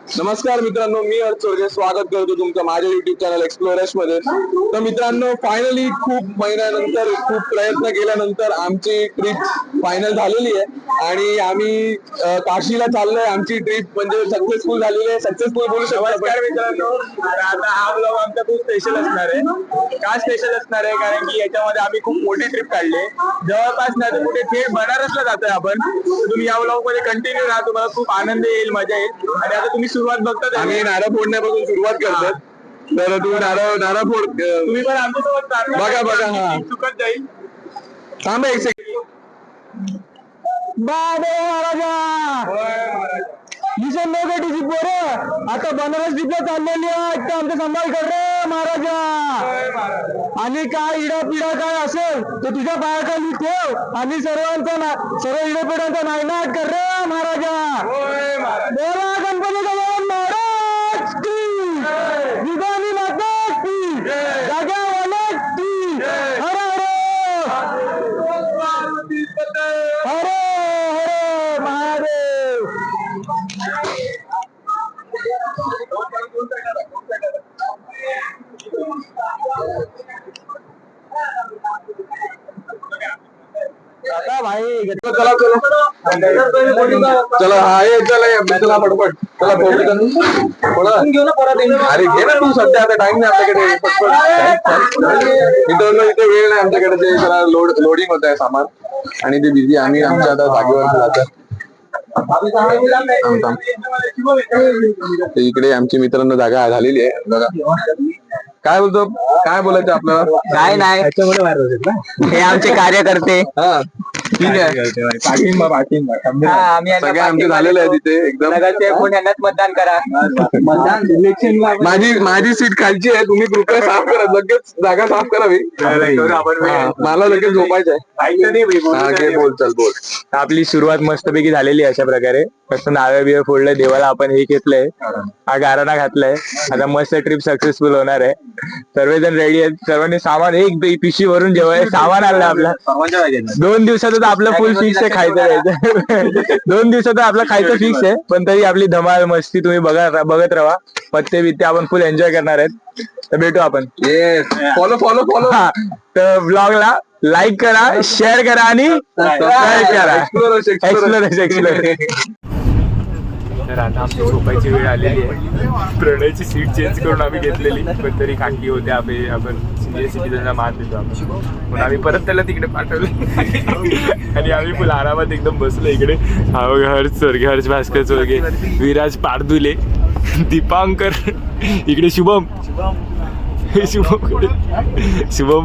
नमस्कार मित्रांनो, मी हर्ष चोरगे स्वागत करतो तुमचं माझ्या युट्यूब चॅनल एक्सप्लोरर्स मध्ये. तर मित्रांनो, फायनली खूप महिन्यानंतर खूप प्रयत्न केल्यानंतर आमची ट्रिप फायनल झालेली आहे आणि आम्ही काशीला चाललोय. आमची ट्रिप म्हणजे सक्सेसफुल झालेली आहे. सक्सेसफुल बोलू शकतो. नमस्कार मित्रांनो, आता हा ब्लॉग आमचा खूप स्पेशल असणार आहे. का स्पेशल असणार आहे? कारण की याच्यामध्ये आम्ही खूप मोठी ट्रिप काढली. जवळपास नाही तर कुठे थेट बनारसला जातोय आपण. तुम्ही या ब्लॉग मध्ये कंटिन्यू राहा, तुम्हाला खूप आनंद येईल, मजा येईल. आणि आता तुम्ही सुरुवात बघता, आम्ही नारळ फोडण्यापासून सुरुवात करतात. तर तुम्ही नारळ फोड तुम्ही पण आमच्यासोबत बघा. हा चुकत जाईल. थांब एक सेकंड. मिशन नोगेटीची पोरं आता बनारस ट्रिपला चाललेली आहे. आमचा सांभाळ कर रे महाराजा. आणि काय इडापिडा काय असेल तर तुझ्या पायाखाली ठेव आणि सर्व इडापिडांचा नायनाट कर रे महाराजा. बोला गणपती गजानन महाराज की, विधानी माता की, जाग्यावाले की. हर हर हर महादेव. चला चला पटपट चला घेऊ ना परत. अरे घे ना तू, सध्या आता टाइम नाही आपल्याकडे. मित्रांनो, इथे वेळ नाही आमच्याकडे. ते जरा लोडिंग होत आहे सामान आणि ते बिझी. आम्ही आमच्या आता जागेवर जातो. इकडे आमची मित्रांनो जागा झालेली आहे बघा. काय बोलतो, काय बोलायचं आपल्याला? काय नाही, हे आमचे कार्यकर्ते. हा ठीक आहे. सगळे आमचे झालेले आहे तिथे एकदम. मतदान करा. माझी सीट खालची आहे. तुम्ही कृपया साफ करा, लगेच जागा साफ करावी. मला लगेच झोपायचं आहे. बोल चल बोल. आपली सुरुवात मस्तपैकी झालेली आहे. अशा प्रकारे मस्त नारळ बिळ फोडलंय, देवाला आपण हे घेतलंय, हा गाराणा घातलाय. आता मस्त ट्रिप सक्सेसफुल होणार आहे. सर्वजण रेडी आहेत. सर्वांनी सामान एक पिशवी भरून जेव्हा सामान आणलं आपला. 2 दिवसात आपलं फुल फिक्स आहे खायचं. 2 दिवसात आपलं खायचं फिक्स आहे. पण तरी आपली धमाल मस्ती तुम्ही बघत राहा. पत्ते बित्ते आपण फुल एन्जॉय करणार आहेत. तर भेटू आपण. फॉलो. हा, तर ब्लॉगला लाईक करा, शेअर करा आणि सबस्क्राईब करा. एक्सप्लोर. तर आता आमची झोपायची वेळ आलेली आहे. प्रणयची सीट चेंज करून आम्ही घेतलेली, पण तरी काकी होते. आपण सिनियर सिटीजनला मान देतो आपण, म्हणून आम्ही परत त्याला तिकडे पाठवलं आणि आम्ही फुल आरामात एकदम बसलो इकडे. हा बघा, हर्ष चोरगे, हर्ष भास्कर चोरगे, विराज पारदुले, दीपांकर, इकडे शुभम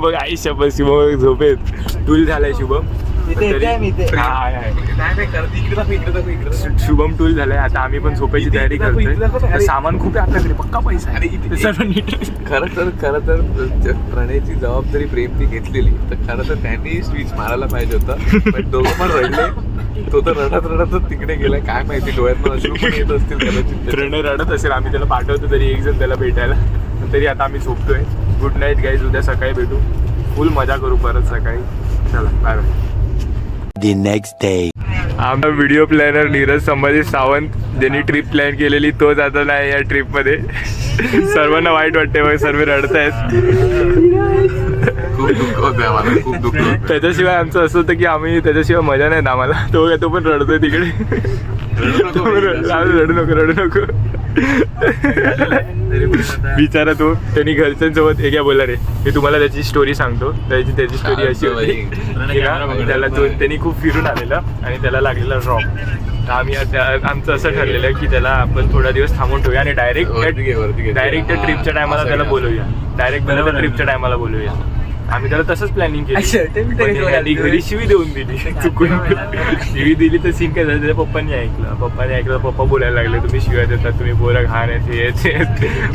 बघ. आई शपथ, शुभम झोपेत टूल झालाय. शुभम शुभम टूल झालाय. आता आम्ही पण झोपायची तयारी करतोय. सामान खूप आहे आपल्याकडे, पक्का पैसा आहे. खरं तर प्रणयची जबाबदारी प्रेमनी घेतलेली, तर खरं तर त्यांनी स्विच मारायला पाहिजे होतं, पण दोघं पण रडले. तो तर रडतच तिकडे गेलाय. काय माहिती, डोळ्यातनं अश्रू पण येत असतील कदाचित. प्रणय रडत असेल. आम्ही त्याला पाठवतो तरी एक जण त्याला भेटायला. तरी आता आम्ही झोपतोय. Good night guys. उद्या सकाळी भेटू, फुल मजा करू परत सकाळी. चला bye bye. The next day. आमचा व्हिडिओ प्लॅनर नीरज संभाजी सावंत, ज्यांनी ट्रिप प्लॅन केलेली, तो जाता नाही या ट्रिप मध्ये. सर्वांना वाईट वाटते, मग सर्व रडतायत. खूप दुःख होतंय आम्हाला, खूप दुःख होतंय. त्याच्याशिवाय आमचं असं होतं की आम्ही त्याच्याशिवाय मजा नाही आम्हाला. तो पण रडतोय तिकडे. रडू नको बिचारा तो. त्यांनी घरच्यांसोबत हे काय बोला रे, मी तुम्हाला त्याची स्टोरी सांगतो. त्याची स्टोरी अशी होती, त्याला त्यांनी खूप फिरून आलेला आणि त्याला लागलेला ड्रॉप. आम्ही आमचं असं ठरलेलं आहे की त्याला आपण थोडा दिवस थांबून ठेवूया आणि डायरेक्ट ट्रिपच्या टायमाला त्याला बोलवूया. ट्रिपच्या टायमाला बोलवूया. आम्ही त्याला तसंच प्लॅनिंग केली. घरी शिवी देऊन दिली चुकून. शिवी दिली तर सीन काय झालं, त्याच्या पप्पांनी ऐकलं. पप्पा बोलायला लागले, तुम्ही शिव्या देतात, तुम्ही पोरं घाण आहेत.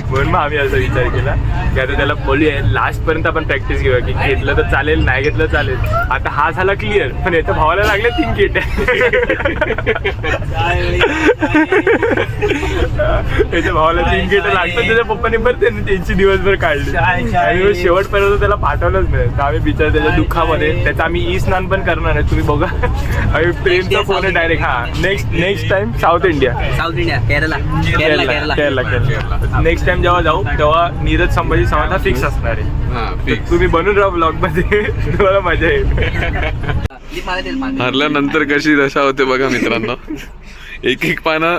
म्हणून मग आम्ही असा विचार केला की आता त्याला बोलूया. लास्ट पर्यंत आपण प्रॅक्टिस घेऊया की घेतलं तर चालेल, नाही घेतलं चालेल. आता हा झाला क्लिअर, पण याच्या भावाला लागले 3 किट. त्याच्या भावाला 3 गेट लागतात, त्याच्या पप्पाने पण त्यांची दिवसभर काढली आणि शेवटपर्यंत त्याला पाठवलंच नाही. तर आम्ही बिचार त्याच्या दुःखामध्ये त्याचं आम्ही ई स्नान पण करणार आहे, तुम्ही बघा. आम्ही प्रेमचा फोन आहे डायरेक्ट. हा next time south India, Kerala. Next time जेव्हा जाऊ तेव्हा नीरज संभाजी समाज हा फिक्स असणार आहे. तुम्ही बनून राहा ब्लॉग मध्ये, तुम्हाला मजा येईल. हरल्यानंतर कशी दशा होते बघा मित्रांनो. एक पानं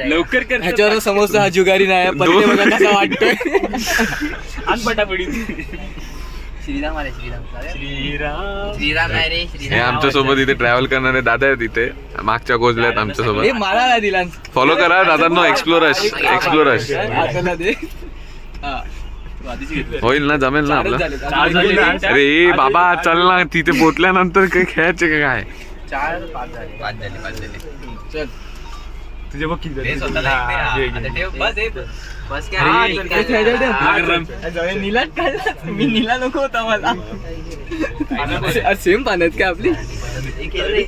लवकर कर. ह्याच्यावर समोसा हा जुगारी नाही, पत्ते बघा कसा वाटतोय. आज पटापडी. श्रीराम आहे रे हे श्रीराम. आमच्या सोबत इथे ट्रॅव्हल करणारे दादा आहेत इथे मागच्या गोजल्यात आमच्या हे सोबत. मला नाही दिला. फॉलो करा दादांनो. एक्सप्लोरश हाताला दे. होईल ना, जमेल ना आपलं. अरे बाबा चल ना, तिथे पोचल्यानंतर काही खेळायचे का काय. 4-5 झाले. चल तुझे बघ किती हे स्वतःला एकटे, आता ठेव, बस हे बस काय हा, रे, इकडे काय खेळायला दे. हा, नीलाच काढला. मी नीला नको होता मला. सेम पाण्यात काय आपली. हे खेळ रे.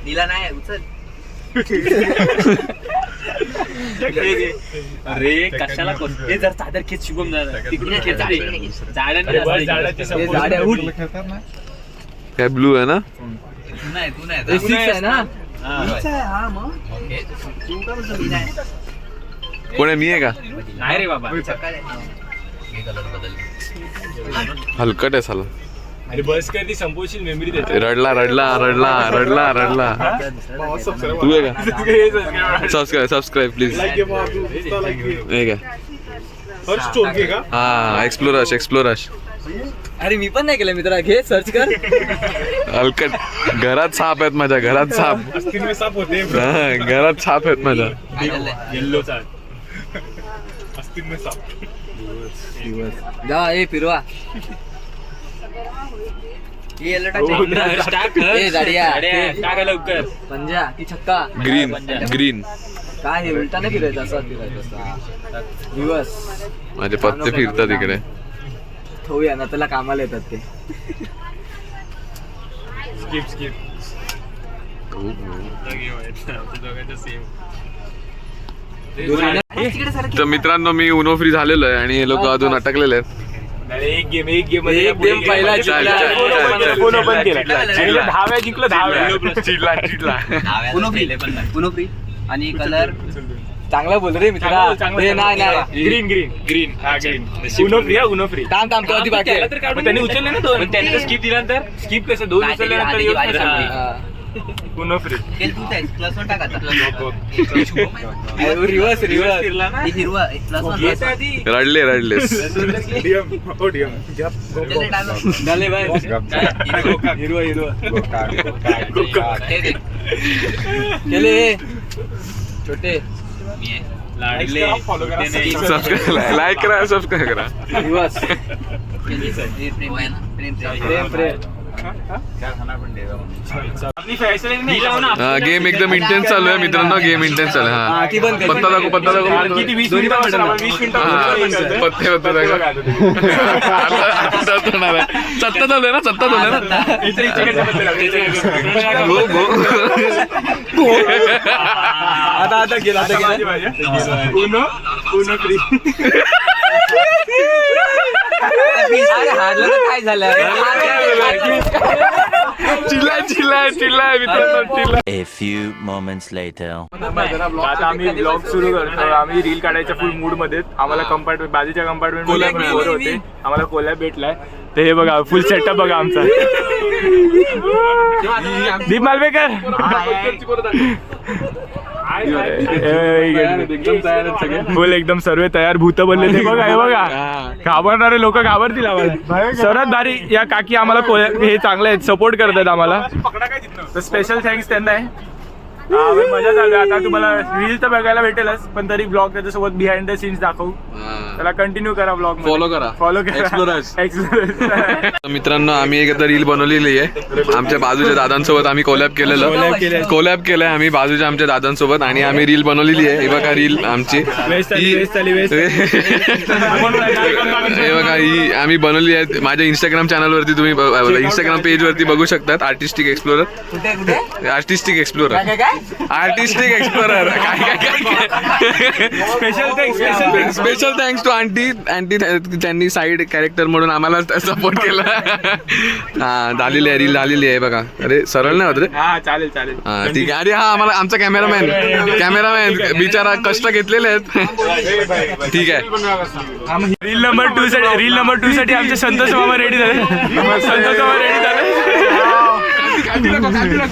नीला नाही उचल. अरे कशाला हे जर चादर खेच शुभम तिकडून इकडे खेच इकडे घे. हे झाड आहे, उठ. काय ब्लू आहे ना. तू नाही हे six आहे ना. हा मग तू का बोलतो मी नाही. कोण आहे, मी आहे का. नाही रे बाबा. सकाळी हे कलर बदल. हलकट आहे साला. अरे बस काय ती संपवशील मेमरी त्याची. रडला तू आहे का. Subscribe please. हे काय. हा एक्सप्लोरश. अरे मी पण नाही केलं मित्रा, घे सर्च कर. हलकट. घरात साप आहेत माझ्या, घरात साप. साप होते हा, घरात साप आहेत माझ्या. येल्लो चाल अस्तित्व में साप. जा ए फिरवा. हे येलो टाक. ए जाडिया. टाका लवकर. पंजा की छक्का. ग्रीन. काय हे उलटा नाही फिरायचं, असं फिरायचं असं. दिवस माझे पत्ते फिरतात इकडे. ठेवूया ना, त्याला कामाला येतात ते. स्किप तर मित्रांनो मी उनो फ्री झालेलो आहे आणि हे लोक अजून अटकलेले आहेत. एक गेम पहिला जिंकला. फोन ओपन केला आणि 10 वेळा जिंकलं, 10 वेळा चिडला. पुनो फ्री आणि कलर चांगला बोल रे मित्रा. हे नाही ग्रीन हा ग्रीन. उनो फ्री थांब तो आधी बाकी आहे. त्यांनी उचलले ना 2, त्यांनी स्किप दिल्यानंतर स्किप कसं 2 उचलल्यानंतर येऊन नाही सांगते. हा. उनो फ्री तू प्लस वन टाका रिवर्स हिरवा प्लस वन रडलेस. झाले बाय. हिरवा केले छोटे. लाईक करा, सबस्क्राईब करा. रिवर्स प्रेम. गेम एकदम इंटेन्स चालू आहे मित्रांनो. गेम इंटेन्स चालू आहे. हा, ती बंद कर. पत्ता दाखव. किती 20 मिनिटं 20 मिनिटं पत्ते सत्ता चालू आहे ना. आता गेला. Uno free. हारलं तर काय झालं. चिल्लाय मित्रांनो. A few moments later. आता आम्ही ब्लॉग सुरू करतो. आम्ही रील काढायच्या फुल मूड मध्ये. आम्हाला कंपार्टमेंट बाजूच्या कंपार्टमेंट होते, आम्हाला कोलॅब भेटलाय. ते हे बघा फुल सेटअप बघा आमचा. दीप मालवेकर फुल एकदम सर्व तयार भूत बनले. ते बघा, हे बघा घाबरणारे लोक घाबरतील आम्हाला. सर्वात भारी या काकी आम्हाला हे चांगले आहेत, सपोर्ट करतात आम्हाला. तर स्पेशल थँक्स त्यांना आहे. मजा चालू आहे. आता तुम्हाला रील तर बघायला भेटेलच, पण तरी ब्लॉग त्याच्यासोबत बिहाइंड द सीन्स दाखवू. त्याला कंटिन्यू करा ब्लॉग. फॉलो करा. मित्रांनो आम्ही एक आता रील बनवलेली आहे. आमच्या बाजूच्या दादांसोबत आम्ही कोलॅब केलंय आम्ही बाजूच्या आमच्या दादांसोबत आणि आम्ही रील बनवलेली आहे. हे बघा रील आमची. हे बघा ही आम्ही बनवली आहे. माझ्या इंस्टाग्राम चॅनलवरती तुम्ही इंस्टाग्राम पेज वरती बघू शकतात. Artistic explorer. काय आर्टिस्टिक एक्सप्लोरर. काय स्पेशल थँक्स टू आंटी त्यांनी साईड कॅरेक्टर म्हणून आम्हाला सपोर्ट केला. हा झालेली आहे, रील झालेली आहे बघा. अरे सरळ नाही होत रे. हा चालेल चालेल. हा ठीक आहे. अरे हा आम्हाला आमचा कॅमेरामॅन बिचारा कष्ट घेतलेले आहेत. ठीक आहे. रील नंबर 2 साठी आमचे संतोष मामा रेडी झाले. संतोष मामा रेडी झाले.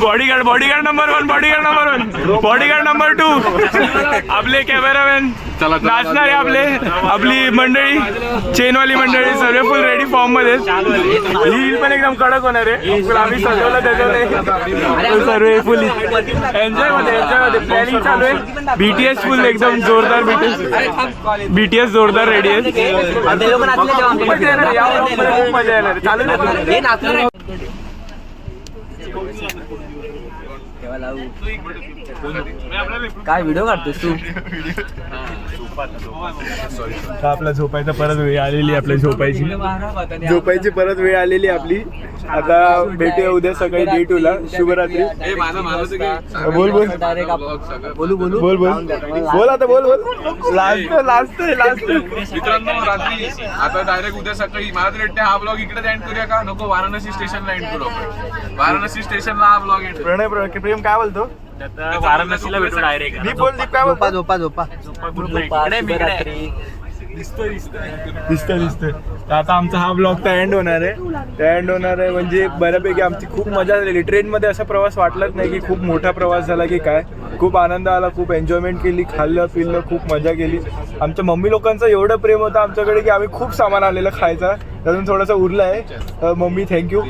बॉडीगार्ड नंबर 1 बॉडीगार्ड नंबर 2 आपले कॅमेरामॅन नाचणारे आपली मंडळी चेनवाली मंडळी सर्व फुल रेडी फॉर्म मध्ये. रील पण एकदम कडक होणार आहे. आम्ही सजवलं त्याच्यामध्ये सर्व फुल एन्जॉय मध्ये प्लॅनिंग चालू आहे. BTS फुल एकदम जोरदार BTS जोरदार रेडी आहे. खूप मजा येणार आहे. चालू काय व्हिडिओ काढतोस तू? आपला झोपायचा परत वेळ आलेली आपल्या झोपायची परत वेळ आलेली आपली. आता भेटूया उद्या सकाळी डे 2 ला. शुभरात्री. बोल बोलू आता बोल लास्ट मित्रांनो रात्री आता डायरेक्ट उद्या सकाळी मला तर वाटतं हा ब्लॉग इकडे एंड करूया का नको वाराणसी स्टेशनला एंड करू आपण. वाराणसी स्टेशनला हा ब्लॉग एंड. प्रेम काय बोलतो? वाराणसीला भेटू डायरेक्ट. दीप काय बोलतो? झोपा दिसतंय. तर आता आमचा हा ब्लॉग तर एंड होणार आहे. म्हणजे बऱ्यापैकी आमची खूप मजा झालेली. ट्रेनमध्ये असा प्रवास वाटलाच नाही की खूप मोठा प्रवास झाला की काय. खूप आनंद आला, खूप एन्जॉयमेंट केली, खाल्लं पिल्लं, खूप मजा केली. आमच्या मम्मी लोकांचं एवढं प्रेम होतं आमच्याकडे की आम्ही खूप सामान आलेलं खायचा त्यातून थोडासा उरला आहे. मम्मी थँक्यू,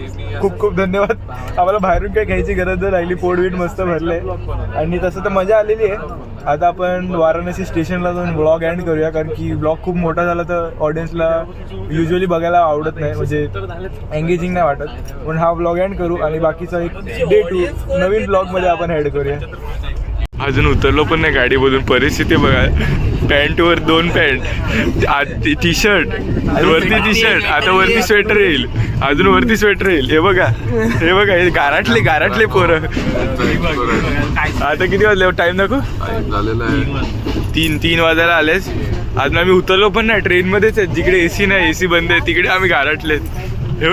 खूप धन्यवाद. आम्हाला बाहेरून काही घ्यायची गरज नाही राहिली. पोटवीट मस्त भरलंय आणि तसं तर मजा आलेली आहे. आता आपण वाराणसी स्टेशनला जाऊन ब्लॉग एंड करूया कारण की ब्लॉग खूप मोठा झाला तर ऑडियन्सला युजली बघायला आवडत नाही, म्हणजे एंगेजिंग नाही वाटत. पण हा ब्लॉग एंड करू आणि बाकीचा एक डे 2 नवीन ब्लॉगमध्ये आपण ॲड करूया. अजून उतरलो पण नाही गाडीमधून. परिस्थिती बघा. पॅन्टवर 2 पॅन्ट, टी शर्ट, वरती टी शर्ट, आता वरती स्वेटर येईल, अजून वरती स्वेटर येईल. हे बघा हे गाराटले पोरं. आता किती वाजले? टाइम दाखव. झालेला आहे 3 वाजायला आलेच. अजून आम्ही उतरलो पण नाही. ट्रेनमध्येच आहे. जिकडे AC नाही, AC बंद आहे, तिकडे आम्ही गारटलेत. हे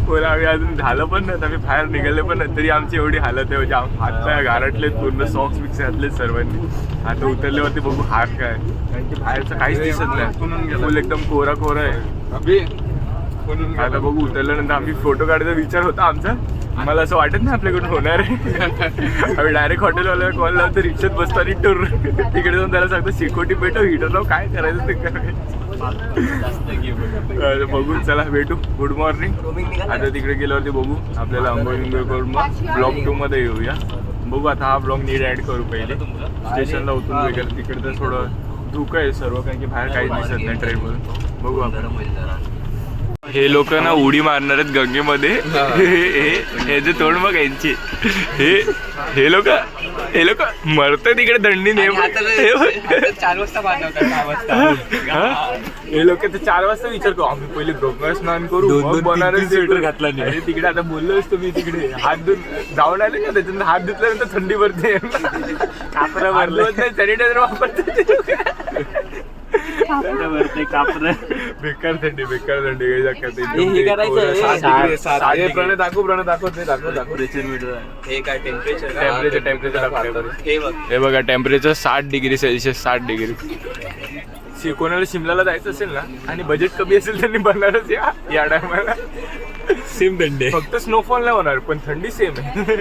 बघ आम्ही अजून झालं पण नाही, आम्ही बाहेर निघाले पण नाही तरी आमची एवढी हालत आहे. म्हणजे हात पाय गारटलेत पूर्ण. सॉक्स बिक्स घातलेत सर्वांनी. आता उतरल्यावरती बघू हात काय, कारण की बाहेरचं काहीच दिसत नाही. फुल एकदम कोरा आहे. आता बघू उतरल्यानंतर आम्ही फोटो काढायचा विचार होता आमचा. मला असं वाटत नाही आपल्याकडून होणार आहे. आम्ही डायरेक्ट हॉटेलवाल्याला कॉल लावतो, रिक्षात बसतो आणि टूर तिकडे जाऊन त्याला सांगतो सिक्युरिटी पेटव, हिटर लाव, काय करायचं ते करायचं. बघू चला भेटू. Good morning. आता तिकडे गेल्यावरती बघू आपल्याला आंबोली करून मग ब्लॉग 2 मध्ये येऊया. बघू आता हा ब्लॉग नीट ऍड करू. पहिले स्टेशनला उतरून वगैरे तिकडे तर थोडं धुकं आहे सर्व, कारण की बाहेर काहीच दिसत नाही ट्रेनमधून. बघू आपण. हे लोक ना उडी मारणार आहेत गंगेमध्ये. हे जे तोंड बघ यांची. हे लोक मरत तिकडे दंडी. 4 वाजता हे लोक तर 4 वाजता विचार करू आम्ही पहिले गंगा स्नान करू मग बनारस स्वेटर घातला नाही. तिकडे आता बोललोच तुम्ही तिकडे हात धुवून जाऊन आले का त्याच्यानंतर हात धुतल्यानंतर थंडी भरते. कापरा भरलं नाही, सॅनिटायझर वापरते. बेकार थंडी प्रणय दाखव हे बघा टेम्परेचर 60 डिग्री सेल्सिअस. 60 डिग्री. कोणाला शिमलाला जायचं असेल ना आणि बजेट कमी असेल त्यांनी बनारस या टायमाला. सेम थंडी, फक्त स्नोफॉल नाही होणार पण थंडी सेम आहे.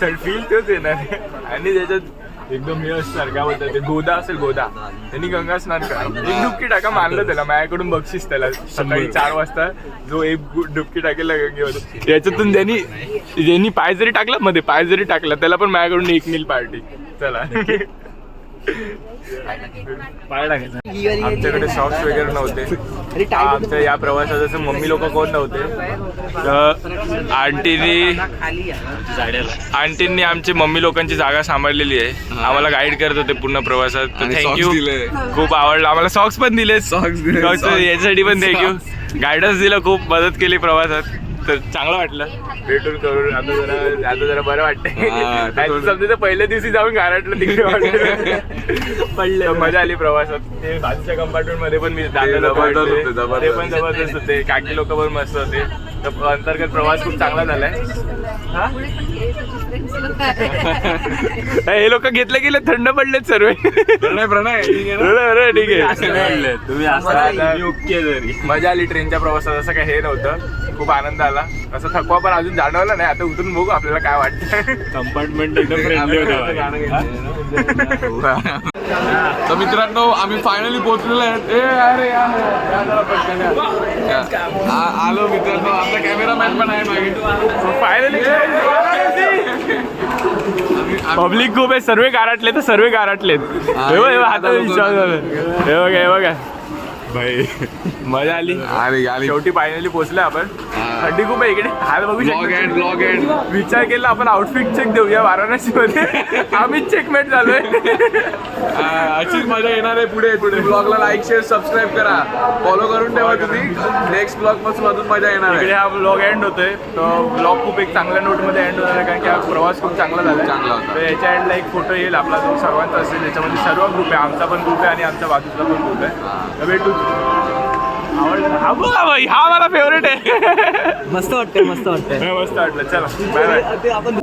फील तेच येणार. आणि त्याच्यात एकदम हे असणार काय बोलतात ते गोदा असेल, गोदा त्यांनी गंगा स्नान करा. एक डुबकी टाका, मानलं त्याला माझ्याकडून बक्षीस त्याला. सकाळी 4 वाजता जो एक डुबकी टाकेल गंगेमध्ये, याच्यातून ज्यांनी पाय जरी टाकला मध्ये पाय जरी टाकला त्याला पण माझ्याकडून 1 मील पार्टी. चला पाय टाकायचा. आमच्याकडे सॉक्स वगैरे नव्हते. आमच्या या प्रवासात जसं मम्मी लोक कोण नव्हते तर आंटींनी आमची मम्मी लोकांची जागा सांभाळलेली आहे. आम्हाला गाईड करत होते पूर्ण प्रवासात. थँक्यू, खूप आवडलं आम्हाला. सॉक्स पण दिले. सॉक्स याच्यासाठी पण थँक्यू. गायडन्स दिलं, खूप मदत केली प्रवासात. तर चांगलं वाटलं भेटून करून. आता जरा बरं वाटतंय. समजा पहिल्या दिवशी जाऊन गारटलं तिकडे वाटलं पडले. मजा आली प्रवासात. ते बाजूच्या कंपार्टमेंट मध्ये पण मी दादा ते पण जबरदस्त होते. काकी लोक पण मस्त होते. तर अंतर्गत प्रवास खूप चांगला झालाय. हे लोक घेतले गेले थंड पडलेत सर्व. प्रणय ठीक आहे. तुम्ही मजा आली ट्रेनच्या प्रवासात. असं काही हे नव्हतं. खूप आनंद आला. असं थकवा पण अजून जाणवला नाही. आता उतरून बघू आपल्याला काय वाटतं. कंपार्टमेंट एकदम फ्रेंडली होता. तर मित्रांनो आम्ही फायनली पोहोचलेलो आहे. आलो मित्रांनो. आपला कॅमेरामॅन पण आहे मागे. फायनली पब्लिक खूप आहे. सर्व गारटले तर सर्व गारटलेत. हातात विश्वास झाला. हे बघा भाई मजा आली. शेवटी फायनली पोहोचलोय आपण. थंडी खूप आहे इकडे. हाल बघू शकतो. विचार केला आपण आउटफिट चेक देऊया वाराणसी मध्ये. आम्हीच चेकमेट झालोय. अशीच मजा येणार आहे पुढे. ब्लॉगला लाईक शेअर सबस्क्राईब करा. फॉलो करून ठेवा तुम्ही. नेक्स्ट ब्लॉग पासून अजून मजा येणार इकडे आहे. हा ब्लॉग एंड होतोय. तो ब्लॉग खूप एक चांगल्या नोट मध्ये एंड होणार आहे. कारण की हा प्रवास खूप चांगला झाला. चांगला होता. तर याच्या एंडला एक फोटो येईल आपला जो सर्वांचा असेल. त्याच्यामध्ये सर्व ग्रुप आहे. आमचा पण ग्रुप आहे आणि आमच्या बाजूचा पण ग्रुप आहे. तर भेटू. हा बघा भाई हा मला फेवरेट आहे. मस्त वाटतंय मस्त वाटतंय मस्त वाटलं. चला बाय बाय. ते आपण